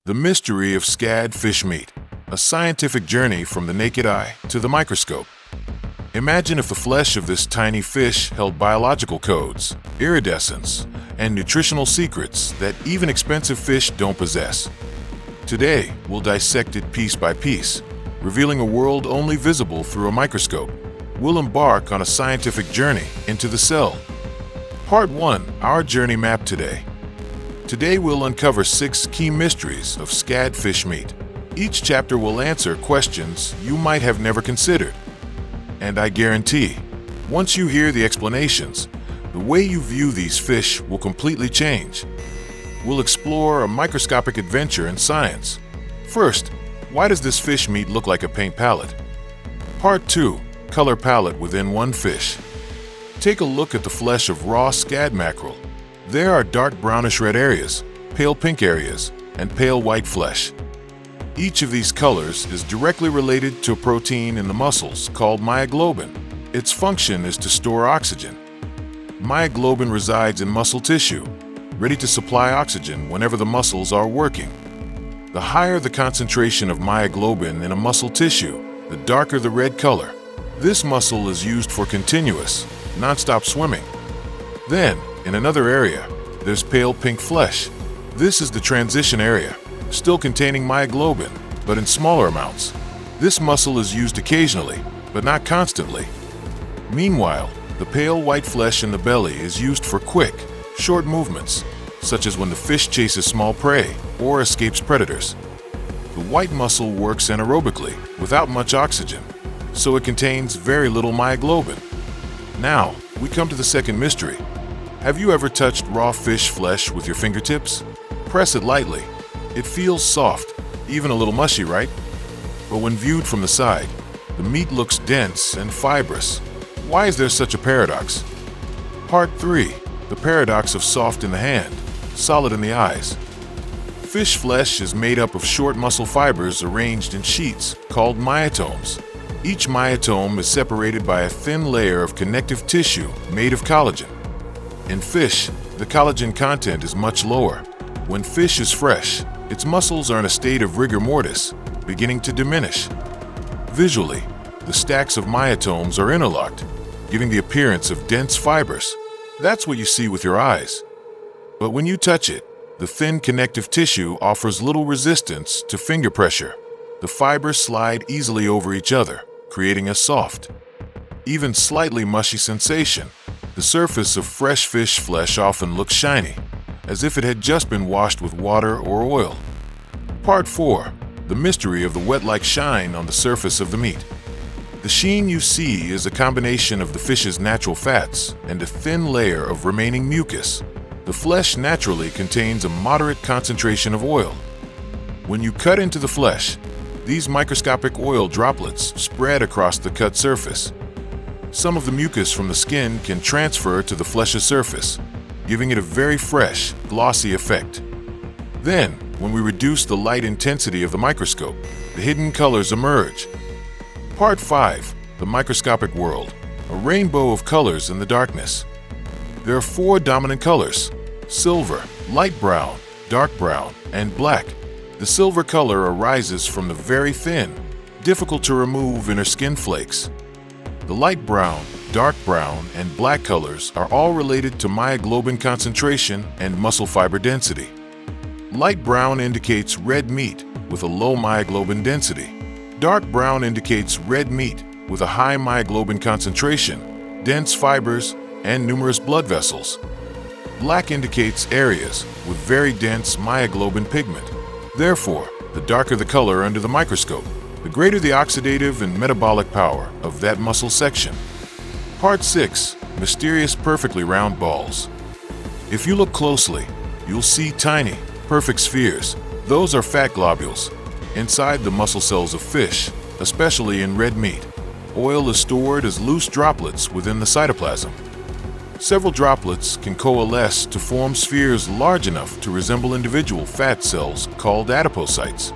The mystery of scad fish meat, a scientific journey from the naked eye to the microscope. Imagine if the flesh of this tiny fish held biological codes, iridescence, and nutritional secrets that even expensive fish don't possess. Today, we'll dissect it piece by piece, revealing a world only visible through a microscope. We'll embark on a scientific journey into the cell. Part 1, our journey map today. Today we'll uncover 6 key mysteries of scad fish meat. Each chapter will answer questions you might have never considered. And I guarantee, once you hear the explanations, the way you view these fish will completely change. We'll explore a microscopic adventure in science. First, why does this fish meat look like a paint palette? Part 2, color palette within one fish. Take a look at the flesh of raw scad mackerel. There are dark brownish red areas, pale pink areas, and pale white flesh. Each of these colors is directly related to a protein in the muscles called myoglobin. Its function is to store oxygen. Myoglobin resides in muscle tissue, ready to supply oxygen whenever the muscles are working. The higher the concentration of myoglobin in a muscle tissue, the darker the red color. This muscle is used for continuous, non-stop swimming. Then, in another area, there's pale pink flesh. This is the transition area, still containing myoglobin, but in smaller amounts. This muscle is used occasionally, but not constantly. Meanwhile, the pale white flesh in the belly is used for quick, short movements, such as when the fish chases small prey or escapes predators. The white muscle works anaerobically, without much oxygen, so it contains very little myoglobin. Now, we come to the second mystery. Have you ever touched raw fish flesh with your fingertips? Press it lightly. It feels soft, even a little mushy, right? But when viewed from the side, the meat looks dense and fibrous. Why is there such a paradox? Part 3, the paradox of soft in the hand, solid in the eyes. Fish flesh is made up of short muscle fibers arranged in sheets called myotomes. Each myotome is separated by a thin layer of connective tissue made of collagen. In fish, the collagen content is much lower. When fish is fresh, its muscles are in a state of rigor mortis, beginning to diminish. Visually, the stacks of myotomes are interlocked, giving the appearance of dense fibers. That's what you see with your eyes. But when you touch it, the thin connective tissue offers little resistance to finger pressure. The fibers slide easily over each other, creating a soft, even slightly mushy sensation. The surface of fresh fish flesh often looks shiny, as if it had just been washed with water or oil. Part 4, the mystery of the wet-like shine on the surface of the meat. The sheen you see is a combination of the fish's natural fats and a thin layer of remaining mucus. The flesh naturally contains a moderate concentration of oil. When you cut into the flesh, these microscopic oil droplets spread across the cut surface. Some of the mucus from the skin can transfer to the flesh's surface, giving it a very fresh, glossy effect. Then, when we reduce the light intensity of the microscope, the hidden colors emerge. Part 5, the microscopic world, a rainbow of colors in the darkness. There are 4 dominant colors: silver, light brown, dark brown, and black. The silver color arises from the very thin, difficult to remove inner skin flakes. The light brown, dark brown, and black colors are all related to myoglobin concentration and muscle fiber density. Light brown indicates red meat with a low myoglobin density. Dark brown indicates red meat with a high myoglobin concentration, dense fibers, and numerous blood vessels. Black indicates areas with very dense myoglobin pigment. Therefore, the darker the color under the microscope, the greater the oxidative and metabolic power of that muscle section. Part 6, mysterious perfectly round balls. If you look closely, you'll see tiny, perfect spheres. Those are fat globules. Inside the muscle cells of fish, especially in red meat, oil is stored as loose droplets within the cytoplasm. Several droplets can coalesce to form spheres large enough to resemble individual fat cells called adipocytes.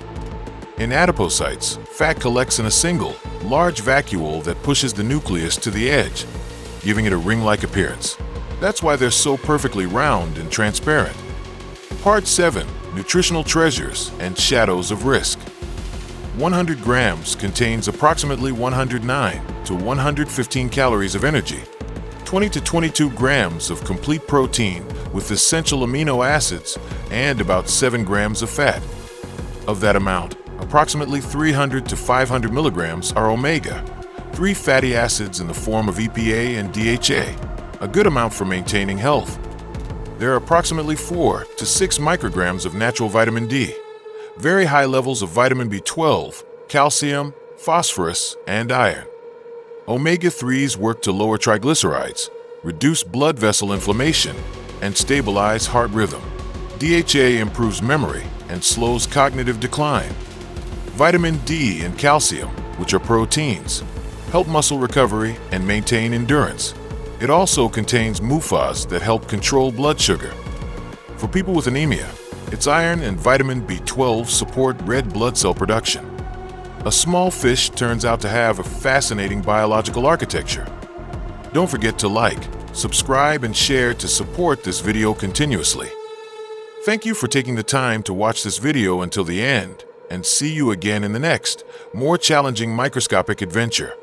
In adipocytes, fat collects in a single, large vacuole that pushes the nucleus to the edge, giving it a ring-like appearance. That's why they're so perfectly round and transparent. Part 7, nutritional treasures, and shadows of risk. 100 grams contains approximately 109 to 115 calories of energy, 20 to 22 grams of complete protein with essential amino acids, and about 7 grams of fat. Of that amount, approximately 300 to 500 milligrams are omega-3 fatty acids in the form of EPA and DHA, a good amount for maintaining health. There are approximately 4 to 6 micrograms of natural vitamin D, very high levels of vitamin B12, calcium, phosphorus, and iron. Omega-3s work to lower triglycerides, reduce blood vessel inflammation, and stabilize heart rhythm. DHA improves memory and slows cognitive decline. Vitamin D and calcium, which are proteins, help muscle recovery and maintain endurance. It also contains MUFAs that help control blood sugar. For people with anemia, its iron and vitamin B12 support red blood cell production. A small fish turns out to have a fascinating biological architecture. Don't forget to like, subscribe, and share to support this video continuously. Thank you for taking the time to watch this video until the end, and see you again in the next, more challenging microscopic adventure.